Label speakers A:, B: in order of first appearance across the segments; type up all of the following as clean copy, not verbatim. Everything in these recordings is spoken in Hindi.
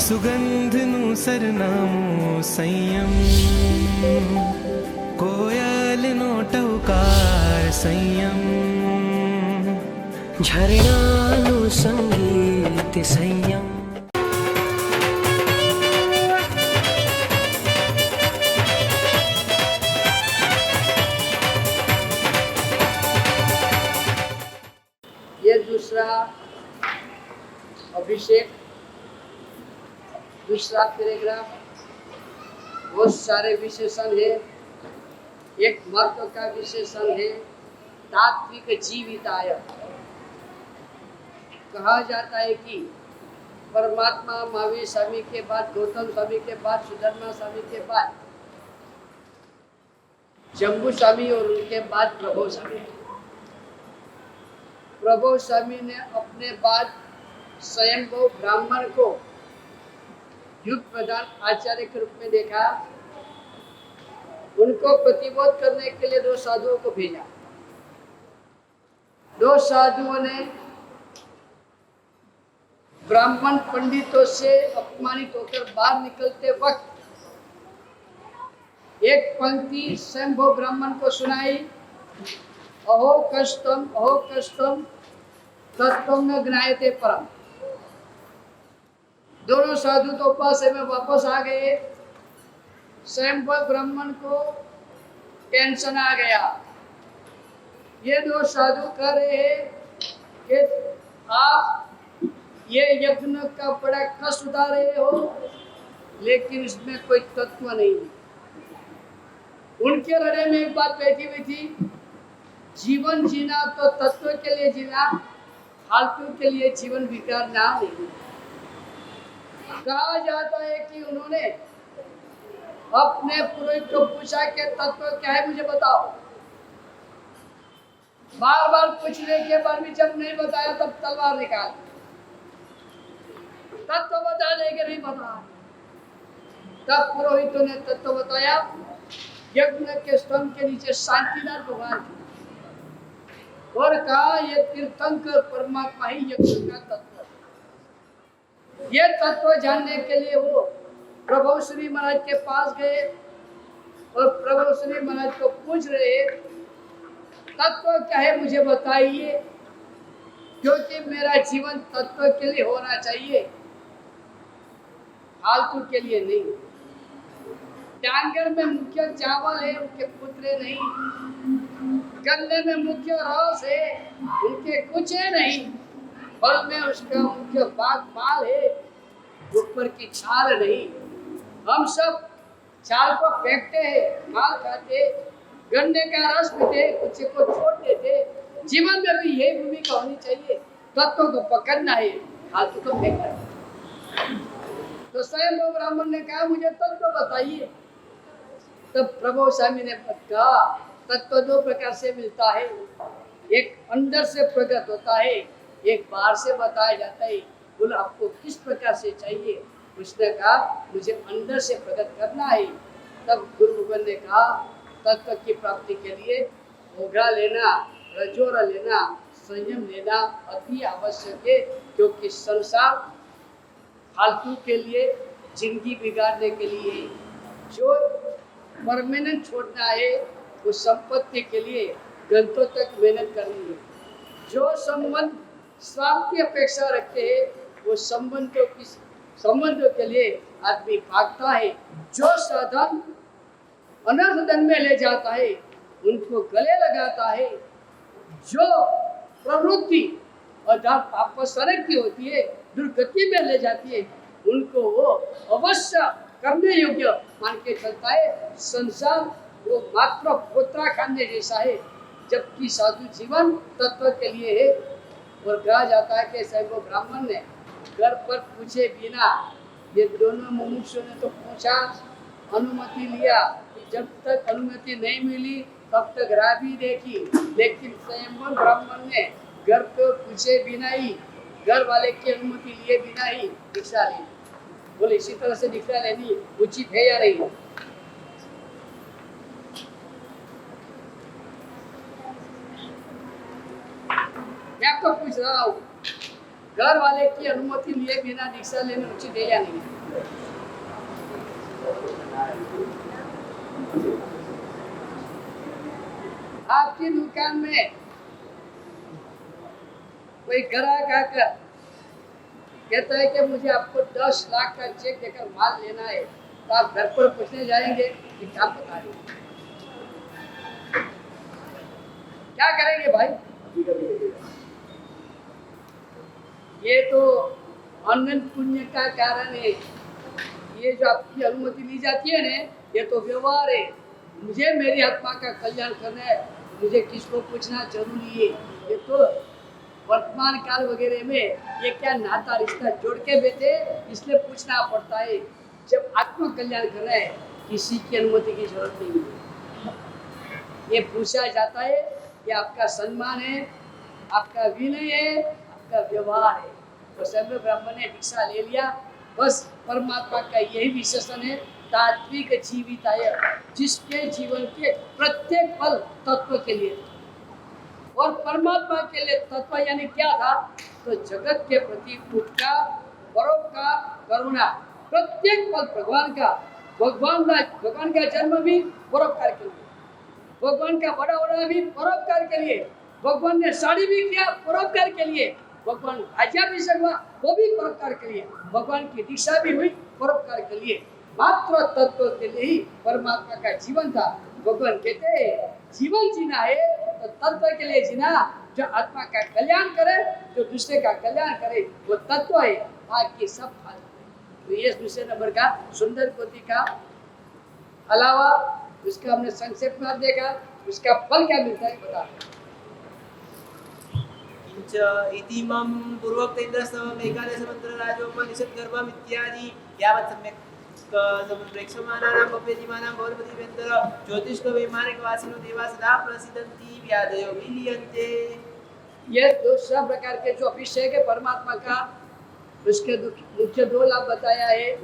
A: સુગંધનું સરનામું સંયમ, કોયલનો ટહુકાર સંયમ,
B: ઝરણાનું સંગીત સંયમ.
C: ये दूसरा अभिषेक, दूसरा पैराग्राफ, बहुत सारे विशेषण है। एक महत्व का विशेषण है तात्विक जीविताय। कहा जाता है कि परमात्मा महावीर स्वामी के बाद, गौतम स्वामी के बाद, सुधर्मा स्वामी के बाद जम्बू स्वामी और उनके बाद प्रभु स्वामी। प्रभु स्वामी ने अपने बाद स्वयंभू ब्राह्मण को युग प्रधान आचार्य के रूप में देखा। उनको प्रतिबोध करने के लिए 2 साधुओं को भेजा। 2 साधुओं ने ब्राह्मण पंडितों से अपमानित होकर बाहर निकलते वक्त एक पंक्ति स्वयंभू ब्राह्मण को सुनाई, अहो कष्टम तत्वं न ज्ञायते परम। दोनों साधु तो उपास्य में वापस आ गए। स्वयंभू ब्राह्मण को टेंशन आ गया। ये 2 साधु कह रहे हैं कि आप ये यज्ञ का बड़ा कष्ट उठा रहे हो, लेकिन इसमें कोई तत्व नहीं है। उनके हृदय में एक बात बैठी हुई थी, जीवन जीना तो तत्व के लिए जीना, फालतू के लिए जीवन विकार ना नहीं। कहा जाता है कि उन्होंने अपने पुरोहित को पूछा कि तत्व क्या है, मुझे बताओ। बार बार पूछने के बाद भी जब नहीं बताया तब तलवार निकाल, तत्व बता देंगे, नहीं बता। तब पुरोहितों ने तत्व बताया। यज्ञ के स्तंभ के नीचे शांतिनाथ भगवान थे और कहा ये तीर्थंकर परमात्मा ही यज्ञ का तत्व। ये तत्व जानने के लिए वो प्रभु श्री महाराज के पास गए और प्रभु श्री महाराज को पूछ रहे, तत्व क्या है मुझे बताइए, क्योंकि मेरा जीवन तत्व के लिए होना चाहिए, फालतू के लिए नहीं। डांगर में मुख्य चावल है, उनके पुत्र नहीं। गन्ने में मुख्य रस है, उनके कुछ है नहीं। फल में उसका मुख्य बाग माल है, ऊपर की छाल नहीं। हम सब छाल को फेंकते हैं, माल खाते, गन्ने का रस पीते, कुछ को छोड़ देते। जीवन में भी यही भूमिका होनी चाहिए, तत्व को पकड़ना है, फालतू को फेंकना है। तो स्वयं ब्राह्मण ने कहा मुझे तत्व बताइए। तब प्रभु स्वामी ने कहा तत्व 2 प्रकार से मिलता है, एक अंदर से प्रकट होता है, एक बाहर से बताया जाता है। बोला आपको किस प्रकार से चाहिए? उसने कहा मुझे अंदर से प्रकट करना है। तब गुरु भगवान ने कहा तत्व की प्राप्ति के लिए ओघा लेना, रजोरा लेना, संयम लेना अति आवश्यक है, क्योंकि संसार फालतू के लिए, जिंदगी बिगाड़ने के लिए, जो परमानेंट छोड़ना है वो संपत्ति के लिए घंटों तक मेहनत करनी है। जो संबंध स्वार्थ की अपेक्षा रखते हैं वो संबंधों के लिए आदमी भागता है। जो साधन अनर्धन में ले जाता है उनको गले लगाता है। जो प्रवृत्ति अर्थात पापसरक की होती है, दुर्गति में ले जाती है, उनको वो अवश्य करने योग्य मान के चलता है। संसार वो मात्र पोत्रा खाने जैसा है, जबकि साधु जीवन तत्व के लिए है। और कहा जाता है कि स्वयं ब्राह्मण ने घर पर पूछे बिना, ये दोनों मुमुक्षुओं ने तो पूछा, अनुमति लिया, जब तक अनुमति नहीं मिली तब तक राह भी देखी, लेकिन स्वयं ब्राह्मण ने घर पर पूछे बिना ही, घर वाले की अनुमति लिए बिना ही दीक्षा ली। बोले इसी तरह से दीक्षा लेनी उचित है या नहीं? मैं आपको पूछ रहा हूँ, घर वाले की अनुमति लिए बिना दीक्षा लेने उचित है या नहीं? आपकी दुकान में कोई ग्राहक आकर कहता है कि मुझे आपको 10 लाख का चेक देकर माल लेना है, तो आप घर पर पूछने जाएंगे कि क्या बता रहे हैं? क्या करेंगे भाई? ये तो अनंत पुण्य का कारण है। ये जो आपकी अनुमति ली जाती है ना, ये तो व्यवहार है। मुझे मेरी आत्मा का कल्याण करना है, मुझे किसको पूछना जरूरी है? ये तो वर्तमान काल वगैरह में ये क्या नाता रिश्ता जोड़ के बैठे, इसलिए पूछना पड़ता है। जब आत्मा कल्याण करना है, किसी की अनुमति की जरूरत नहीं है। ये पूछा जाता है, ये आपका सम्मान है, आपका विनय है, आपका व्यवहार है। तो सभी ब्राह्मण ने दीक्षा ले लिया, बस परमात्मा का यही विशेषण है, तात्विक जीविताय, जिसके जीवन के प्रत्येक पल तत्व के लिए, और परमात्मा के लिए तत्व यानी क्या था? तो जगत के प्रति उपकार, परोपकार, करुणा, प्रत्येक पल भगवान का जन्म भी परोपकार के लिए, भगवान का बड़ा होना भी परोपकार के लिए, भगवान ने साड़ी भी किया परोपकार के लिए, भगवान राज्याभिषेक हुआ वो भी परोपकार के लिए, भगवान की दीक्षा भी हुई परोपकार के लिए। मात्र तत्व के लिए ही परमात्मा का जीवन था। भगवान कहते हैं जीवन जीना है तो तत्व के लिए जीना, जो आत्मा का कल्याण करे, जो दूसरे का कल्याण करे, वो तत्व है, बाकी सब फालतू। तो ये दूसरे नंबर का सुंदर कोटि का अलावा उसका हमने संक्षेप में देखा, उसका फल क्या मिलता है बता।
D: इतिमं पूर्वोक्तेन्द्रस्तवम् एकादश मंत्र राजोपनिषद गर्भम इत्यादि यावत् सम्यक् प्रेक्षमाणानां भव्यजीवानां भवद्भतिवेन्दर ज्योतिष्कवैमानिकवासिनो देवा सदा प्रसिद्धन्ति व्याधयो विलीयन्ते।
C: ये दूसरा प्रकार के जो अभिषेक है परमात्मा का, उसके मुख्य 2 लाभ बताया है।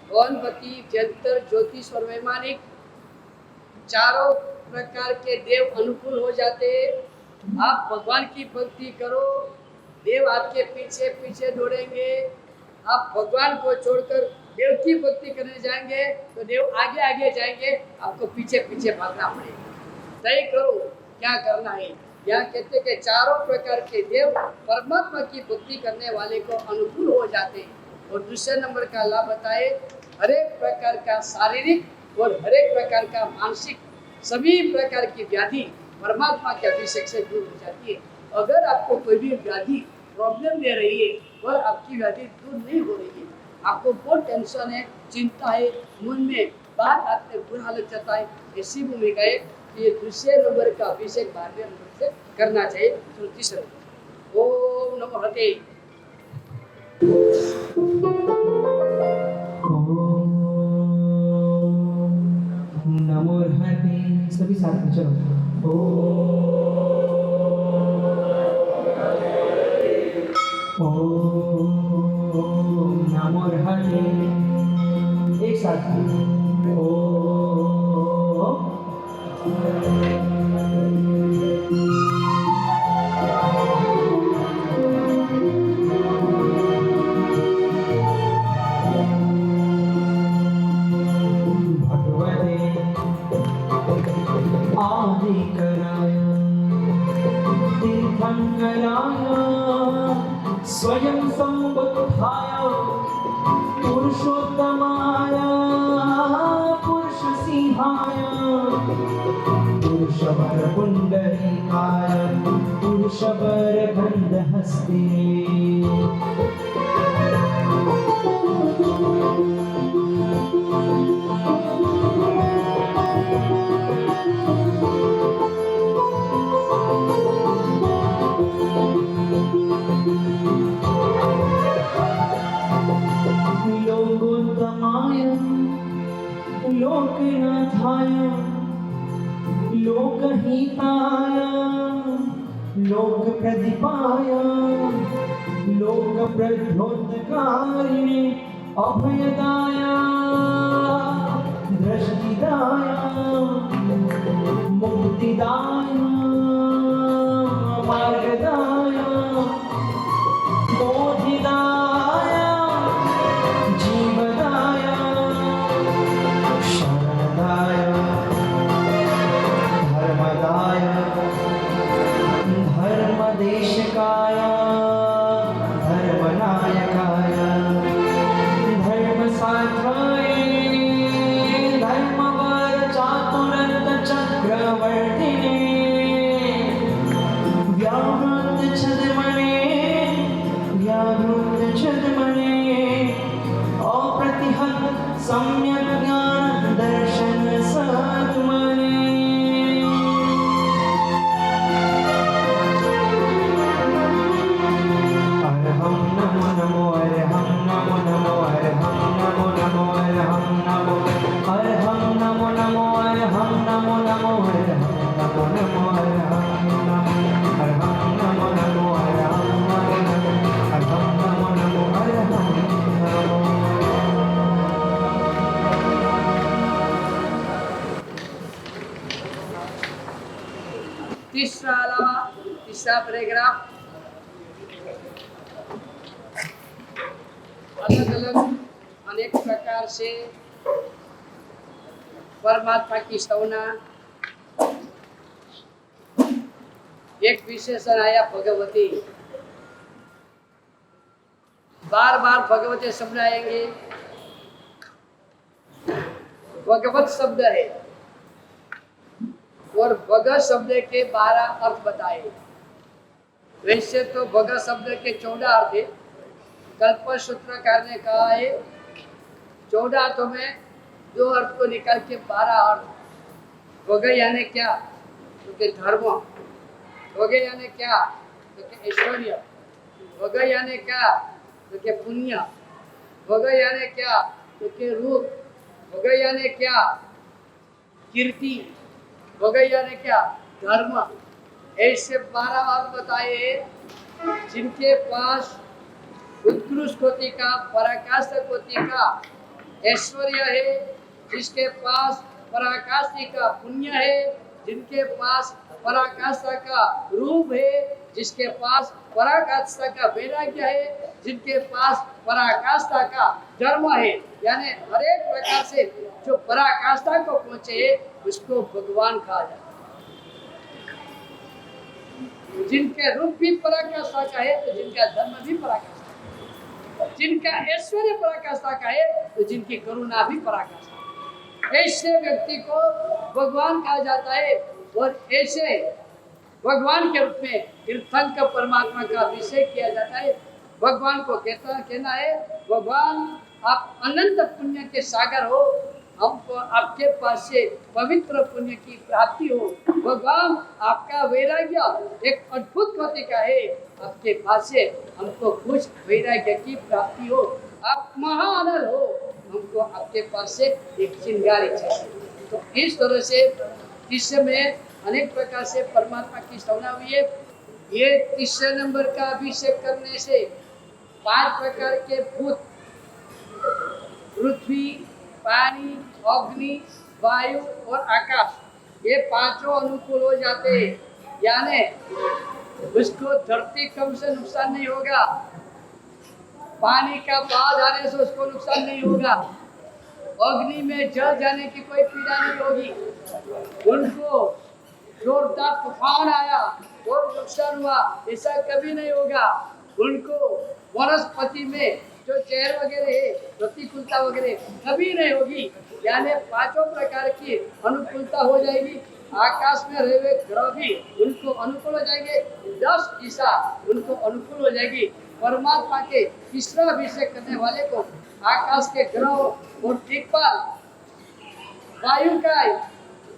C: भवनपति, जंतर, ज्योतिष और वैमानिक, चारों प्रकार के देव अनुकूल हो जाते हैं। आप भगवान की भक्ति करो, देव आपके पीछे पीछे दौड़ेंगे। आप भगवान को छोड़कर देव की भक्ति करने जाएंगे तो देव आगे आगे जाएंगे, आपको पीछे पीछे भागना पड़ेगा। तय करो क्या करना है। यहाँ कहते कि चारों प्रकार के देव परमात्मा की भक्ति करने वाले को अनुकूल हो जाते हैं। और दूसरे नंबर का लाभ बताए, हर एक प्रकार का शारीरिक और हर एक प्रकार का मानसिक सभी प्रकार की व्याधि परमात्मा के अभिषेक से दूर हो जाती है। अगर आपको कोई भी व्याधि प्रॉब्लम दे रही है और आपकी व्याधि दूर नहीं हो रही है, आपको बहुत टेंशन है, चिंता है, मन में बात आते बुरा लग जाता है, ऐसी भूमिका है कि ये दूसरे नंबर का अभिषेक 12वें नंबर से करना चाहिए। तो तीसरा ओम नमो हते।
B: नमो हरते, सभी साथ में चलो। ओम नमो हरते, एक साथ स्वयं संबुद्धाय पुरुषोत्तमाय पुरुष सिंहाय पुरुषवर पुंडरीकाय पुरुषवर गंधहस्ते लोकनाथाय लोकहिताय लोकप्रदीपाय लोकप्रद्योतकारिणे अभयदाय दृष्टिदाय मुक्तिदाय मार्गदाय
C: तीसरा पैराग्राफ अलग अलग अनेक प्रकार से परमात्मा की सौना। एक विशेषण आया भगवती, बार बार भगवती शब्द आएंगे। भगवत शब्द है और भगत शब्द के 12 अर्थ बताए। वैसे तो भगत शब्द के 14 अर्थ है। कल्प सूत्रकार ने कहा है 14 अर्थों में 2 अर्थ को निकाल के 12 अर्थ। भग यानी क्या? तो के धर्म। भग यानी क्या? तो के ऐश्वर्य। भग यानी क्या? तो के पुण्य। भग यानी क्या? तो के रूप। भग यानी क्या? कीर्ति। भग यानी क्या? धर्म। ऐसे 12 अर्थ बताए जिनके पास उत्कृष्ट कोटि का, पराकाष्ठ कोटि का ऐश्वर्य है, जिसके पास पराकाष्ठ का पुण्य है, जिनके पास पराकाष्ठ का रूप है, जिसके पास पराकाष्ठ का वैराग्य है, जिनके पास पराकाष्ठ का धर्म है। यानी हर एक प्रकार से जो पराकाष्ठ को पहुंचे उसको भगवान कहा जाता है। जिनके रूप भी पराकाष्ठ का है तो जिनका धर्म भी पराकाष्ठ, जिनका ऐश्वर्य पराकाष्ठा का है तो जिनकी करुणा भी पराकाष्ठा। ऐसे व्यक्ति को भगवान कहा जाता है। और ऐसे भगवान के रूप में तीर्थंकर परमात्मा का अभिषेक किया जाता है। भगवान को कहना है भगवान आप अनंत पुण्य के सागर हो, हमको आपके पास से पवित्र पुण्य की प्राप्ति हो। भगवान आपका वैराग्य एक अद्भुत कोटि का है, आपके पास से हमको कुछ वैराग्य की प्राप्ति हो। आप महाअनल हो, हमको आपके पास से एक चिंगारी चाहिए। तो इस तरह से तीसरे में अनेक प्रकार से परमात्मा की स्तुति हुई है। ये तीसरे नंबर का अभिषेक करने से 5 प्रकार के भूत, पृथ्वी, पानी, अग्नि, वायु और आकाश, ये 5 अनुकूल हो जाते हैं। यानी उसको धरती कम से नुकसान नहीं होगा, पानी का बाढ़ आने से उसको नुकसान नहीं होगा, अग्नि में जल जाने की कोई पीड़ा नहीं होगी, उनको जोरदार तूफान आया और नुकसान हुआ ऐसा कभी नहीं होगा। उनको वनस्पति में जो जहर वगैरह है, प्रतिकूलता वगैरह कभी नहीं होगी। यानी 5 प्रकार की अनुकूलता हो जाएगी। आकाश में रहे हुए ग्रह भी उनको अनुकूल हो जाएंगे, 10 दिशा उनको अनुकूल हो जाएगी। परमात्मा के तीसरा अभिषेक करने वाले को आकाश के ग्रह और दिक्पाल, वायु का,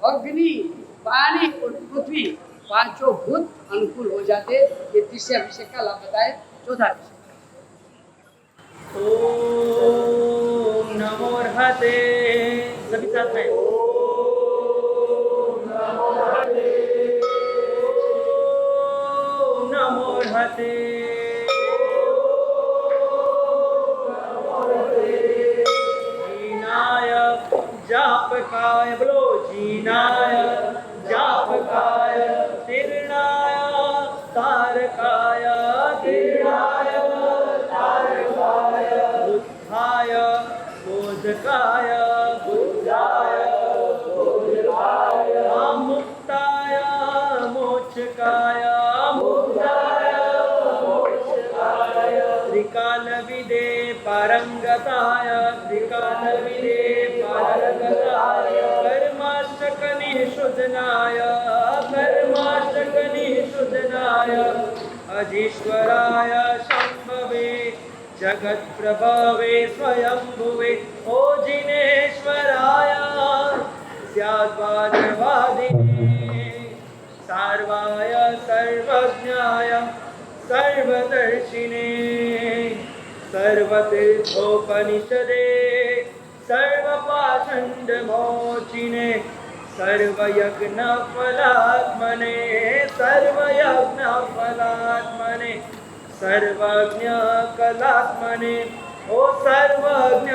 C: अग्नि, पानी और पृथ्वी 5 भूत अनुकूल हो जाते। ये तीसरे अभिषेक का लाभ बताए। चौथा अभिषेक
D: ओम नमो अर्हते, सभी साथ में ओम नमो अर्हते, ओम नमो अर्हते, जीनाय जापकाय, बोलो जीनाय जापकाय, तीर्णाय तारकाय, तीर्णाय तारकाय, बुद्धाय बोधकाय, बुद्धाय बोधकाय, मुक्ताय मोक्षकाय, मुक्ताय मोक्षकाय, त्रिकालविदे पारंगताय, त्रिकालविदे पारंगताय, कर्माष्टकनिषुधनाय, कर्माष्टकनिषुधनाय, अधीश्वराय शंभवे जगत्प्रभवे स्वयंभुवे, ओ जिनेश्वराय स्याद्वादवादिने, सार्वाय सर्वज्ञाय सर्वदर्शिने, सर्वतीर्थोपनिषदे सर्वपाषण्डमोचिने, सर्वयज्ञफलात्मने, सर्वयज्ञफलात्मने, सर्वज्ञ कलात्मने, ओ सर्वज्ञ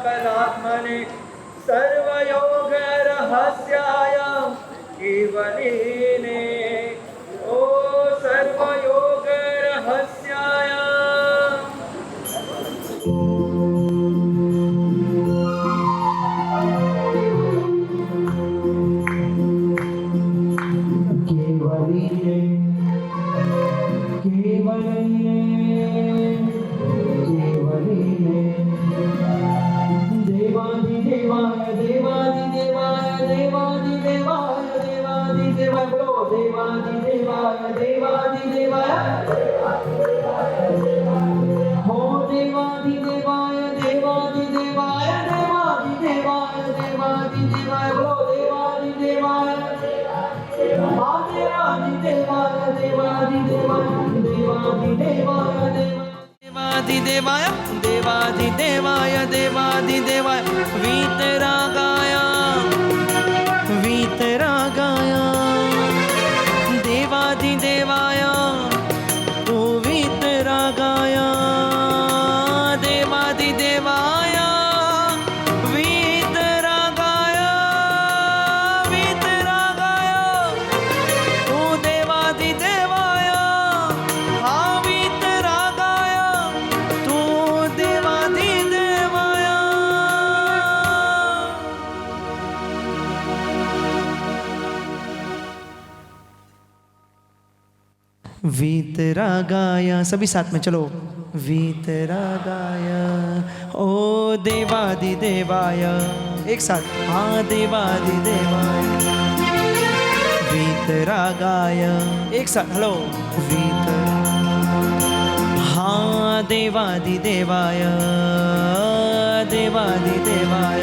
D: कलात्मने, सर्वयोग रहस्याय केवलिने,
A: देवादिदेवाय देवादिदेवाय देवादिदेवाय वीतरागाय वीतरागाय देवादिदेवाय ओ वीतरागाय देवादिदेवाय वीतरागाय वीतरागाय ओ देवादिदेवाय हा वीतरागाय तू देवादिदेवाय वीतरागाय सभी साथ में चलो वीतरागाय ओ देवादिदेवाय एक साथ हाँ देवादिदेवाय वीतरागाय एक साथ हेलो वीत हाँ देवादिदेवाय देवादिदेवाय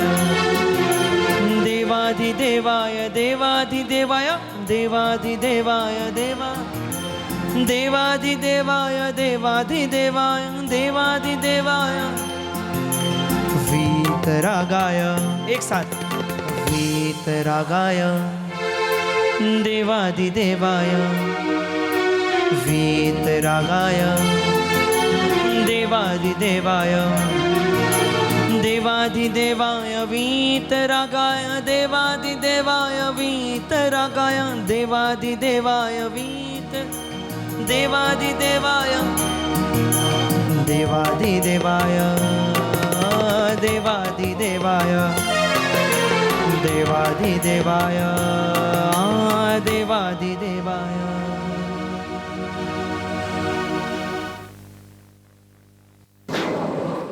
A: देवादिदेवाय देवादिदेवाय देवादिदेवाय देवा देवादिदेवाय देवादिदेवाय देवादिदेवाय वीतरागाय एक साथ वीतरागाय देवादिदेवाय वीतरागाय देवादिदेवाय देवादिदेवाय वीतरागाय देवादिदेवाय वीतरागाय देवादिदेवाय देवादिदेवाय देवादिदेवाय देवादिदेवाय देवादिदेवाय देवादिदेवाय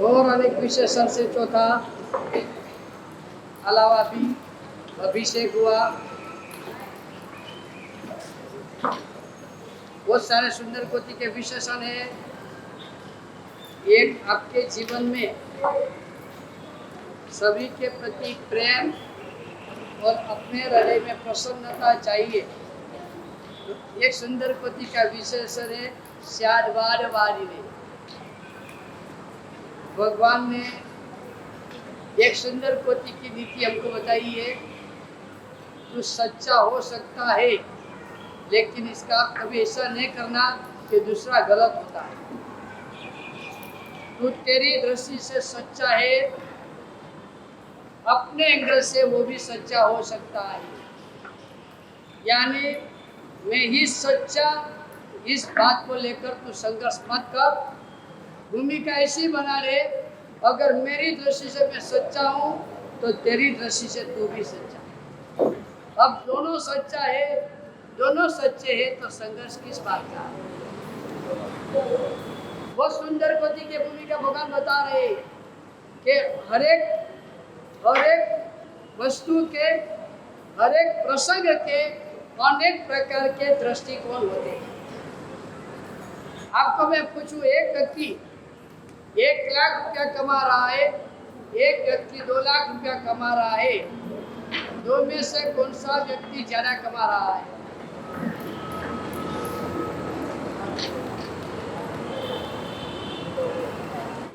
C: और अनेक विशेषण से चौथा अलावा भी अभिषेक हुआ। बहुत सारे सुंदर कोटि के विशेषण है। एक आपके जीवन में सभी के प्रति प्रेम और अपने हृदय में प्रसन्नता चाहिए। एक सुंदर कोटि का विशेषण है श्यादवार वारी ने। भगवान ने एक सुंदर कोटि की नीति हमको बताई है। तू सच्चा हो सकता है लेकिन इसका कभी ऐसा नहीं करना कि दूसरा गलत होता है। तू तेरी दृष्टि से सच्चा है, अपने एंगल से वो भी सच्चा हो सकता है। यानी मैं ही सच्चा, इस बात को लेकर तू संघर्ष मत कर। भूमिका ऐसी बना ले, अगर मेरी दृष्टि से मैं सच्चा हूँ तो तेरी दृष्टि से तू भी सच्चा है। अब दोनों सच्चा है, दोनों सच्चे हैं तो संघर्ष किस बात का है? बहुत सुंदर कोटि के भूमिका भगवान बता रहे हैं कि हर एक वस्तु के, हर एक प्रसंग के अनेक प्रकार के दृष्टिकोण होते हैं। आपको मैं पूछूं, एक व्यक्ति 1 लाख रुपया कमा रहा है, एक व्यक्ति 2 लाख रुपया कमा रहा है, दो में से कौन सा व्यक्ति ज्यादा कमा रहा है?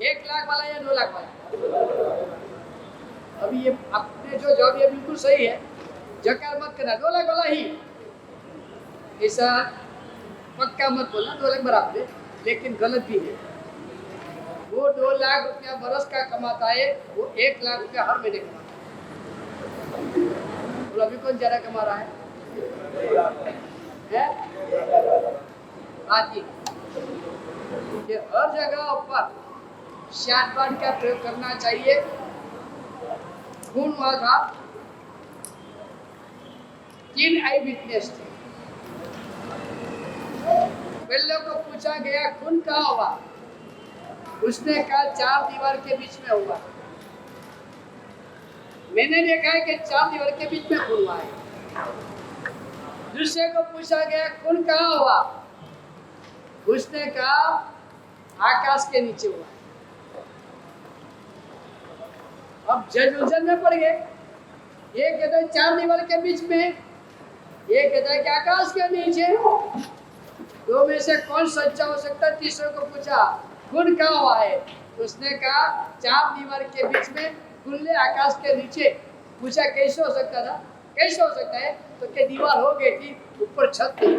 C: 1 लाख वाला या 2 लाख वाला? अभी ये आपने जो जवाब ये बिल्कुल सही है, जकार मत करना, 2 लाख वाला ही। ऐसा पक्का मत बोलना 2 लाख बराबर है, लेकिन गलत भी है। वो 2 लाख रुपया बरस का कमाता है, वो 1 लाख रुपया हर महीने कमाता है। तो अभी कौन ज्यादा कमा रहा है? आदि। ये हर जगह पर श्याटबाट का प्रयोग करना चाहिए। खून हुआ था, 3 आई विटनेस थे। पहले को पूछा गया खून कहाँ हुआ, उसने कहा 4 दीवार के बीच में हुआ। मैंने देखा है कि 4 दीवार के बीच में खून हुआ है। दूसरे को पूछा गया खून कहाँ हुआ, उसने कहा आकाश के नीचे हुआ। अब जज उलझन में पड़ गए। ये कहता है 4 दीवार के बीच में, ये कहता है कि आकाश के नीचे। दो में से कौन सच्चा हो सकता है? तीसरे को पूछा खून कहाँ हुआ है, उसने कहा 4 दीवार के बीच में, खुले आकाश के नीचे। पूछा कैसे हो सकता था, कैसे हो सकता है? तो क्या दीवार हो गई थी, ऊपर छत थी।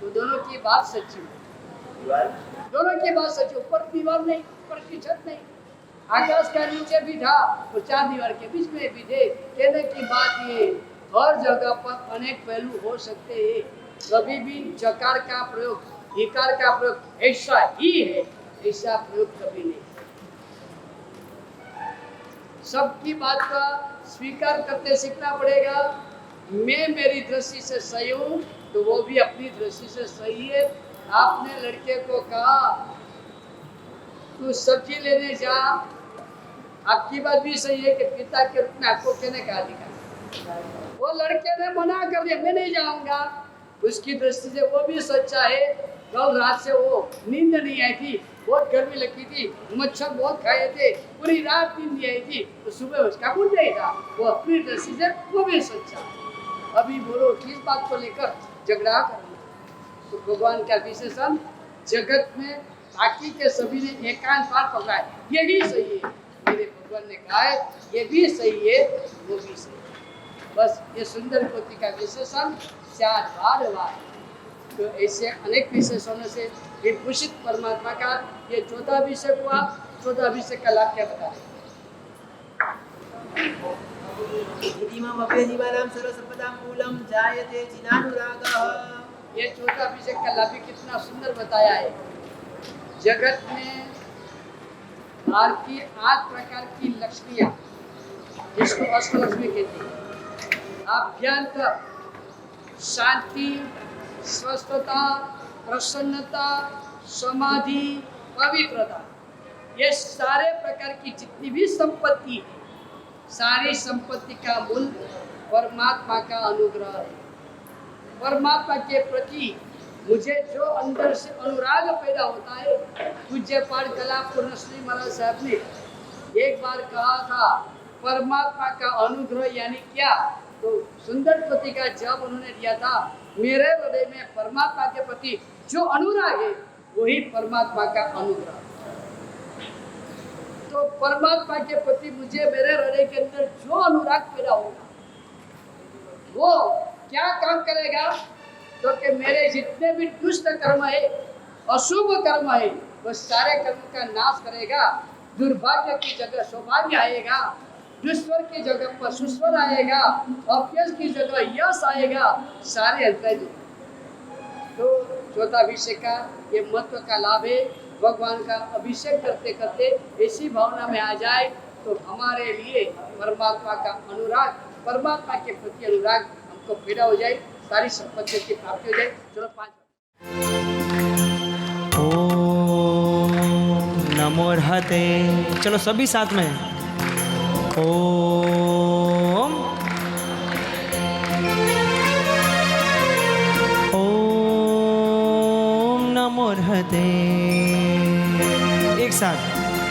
C: तो दोनों की बात सच्ची है, दोनों की बात सच्ची। ऊपर दीवार नहीं, ऊपर की छत नहीं, आकाश का नीचे भी था और 4 दीवार के बीच में भी थे। कहने की बात ये, हर जगह पर अनेक पहलू हो सकते हैं। कभी भी जकार का प्रयोग, ईकार का प्रयोग ऐसा ही है, ऐसा प्रयोग कभी नहीं। सबकी बात का स्वीकार करते सीखना पड़ेगा। मैं मेरी दृष्टि से सही हूँ तो वो भी अपनी दृष्टि से सही है। आपने लड़के को कहा तू सब्जी लेने जा, आपकी बात भी सही है कि पिता के रूप में आपको कहने का अधिकार। वो लड़के ने मना कर दिया, मैं नहीं जाऊंगा। उसकी दृष्टि से वो भी सच्चा है। कल रात से वो नींद नहीं आई थी, बहुत गर्मी लगती थी, मच्छर बहुत खाए थे, पूरी रात नींद नहीं आई थी, तो सुबह उसका मूड नहीं था। वो अपनी दृष्टि से वो भी सच्चा। अभी बोलो किस बात को लेकर झगड़ा करना? तो भगवान का विशेषण जगत में बाकी के सभी ने एकांत पार पकड़ा है, यही सही है। मेरे भगवान ने कहा है ये भी सही है, वो भी सही है। बस ये सुंदर कोटि का विशेषण 4 बार हुआ है। तो ऐसे अनेक विशेषणों से विभूषित परमात्मा का ये 14 अभिषेक हुआ। 14 अभिषेक का लाभ क्या बता रहे? ये 14 अभिषेक का लाभ भी कितना सुंदर बताया है। जगत में बाहर की 8 प्रकार की लक्ष्मियाँ, जिसको अष्टलक्ष्मी कहते हैं, आभ्यंतर, शांति, स्वस्थता, प्रसन्नता, समाधि, पवित्रता, ये सारे प्रकार की जितनी भी संपत्ति है, सारी संपत्ति का मूल परमात्मा का अनुग्रह है। परमात्मा के प्रति मुझे जो अंदर से अनुराग पैदा होता है, पूज्य पाठ कला पूर्ण श्री महाराज साहब ने एक बार कहा था, परमात्मा का अनुग्रह यानी क्या? तो सुंदर कोटि का जब उन्होंने दिया था, मेरे हृदय में परमात्मा के प्रति जो अनुराग है वही परमात्मा का अनुग्रह। तो परमात्मा के प्रति मुझे मेरे हृदय के अंदर जो अनुराग पैदा होगा वो क्या काम करेगा? तो कि मेरे जितने भी दुष्ट कर्म है, अशुभ कर्म है, वो सारे कर्म का नाश करेगा। दुर्भाग्य की जगह सौभाग्य आएगा, दुष्वर की जगह पर सुस्वर आएगा, अपयश की जगह यश आएगा, सारे अंतर। तो 14 अभिषेक का ये महत्व का लाभ है। भगवान का अभिषेक करते करते ऐसी भावना में आ जाए तो हमारे लिए परमात्मा का अनुराग, परमात्मा के प्रति अनुराग हमको पैदा हो जाए, सारी संपत्ति की प्राप्ति हो जाए। चलो 5
A: ओम नमो हते। चलो सभी साथ में ओम ओम नमो हते। एक साथ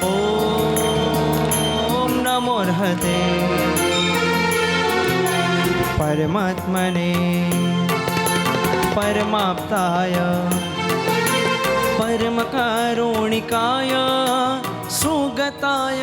A: ओम नमो हते। परमात्मने परमाप्ताय परमकारुणिकाय सुगताय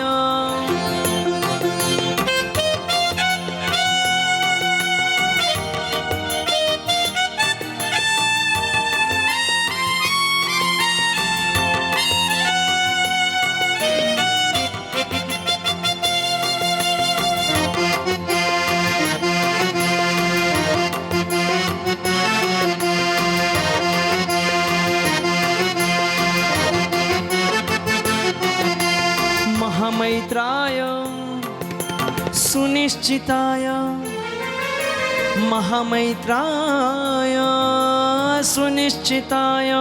A: महामैत्राय सुनिश्चिताय महामैत्राय सुनिश्चिताय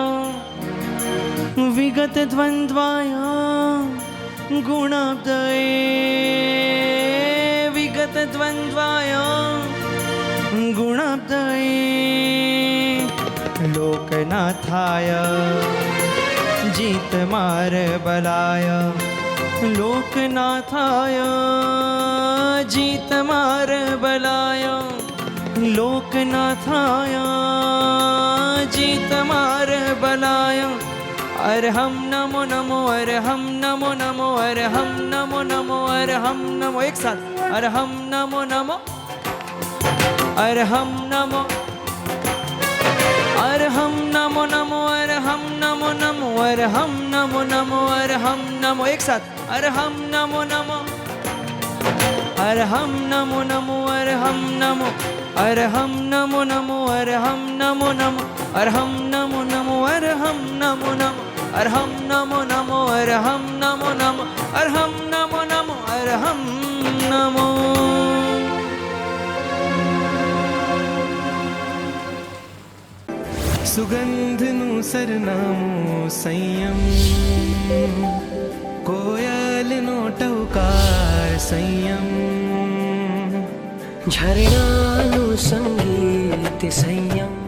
A: विगतद्वन्द्वाय गुणाब्दये विगतद्वन्द्वाय गुणाब्दये लोकनाथाय जीतमार बलाय लोकनाथाय जीतमार बलाय लोकनाथाय जीतमार बलाय अर्हं नमो नमो अर्हं नमो नमो अर्हं नमो नमो अर्हं नमो एक साथ अर्हं नमो नमो अर्हं नमो अर्हं नमो नमो अर्हं नमो नमो अर्हं नमो नमो अर्हं नमो एक साथ अर्हं नमो नमो अर्हं नमो नमो अर्हं नमो अर्हं नमो नमो अर्हं नमो नमो अर्हं नमो नमो अर्हं नमो नमो अर्हं नमो नमो अर्हं नमो नमो अर्हं नमो नमो अर्हं नमो
E: સુગંધનું સરનામું સંયમ કોયલનો ટહુકાર સંયમ
F: ઝરણાનું સંગીત સંયમ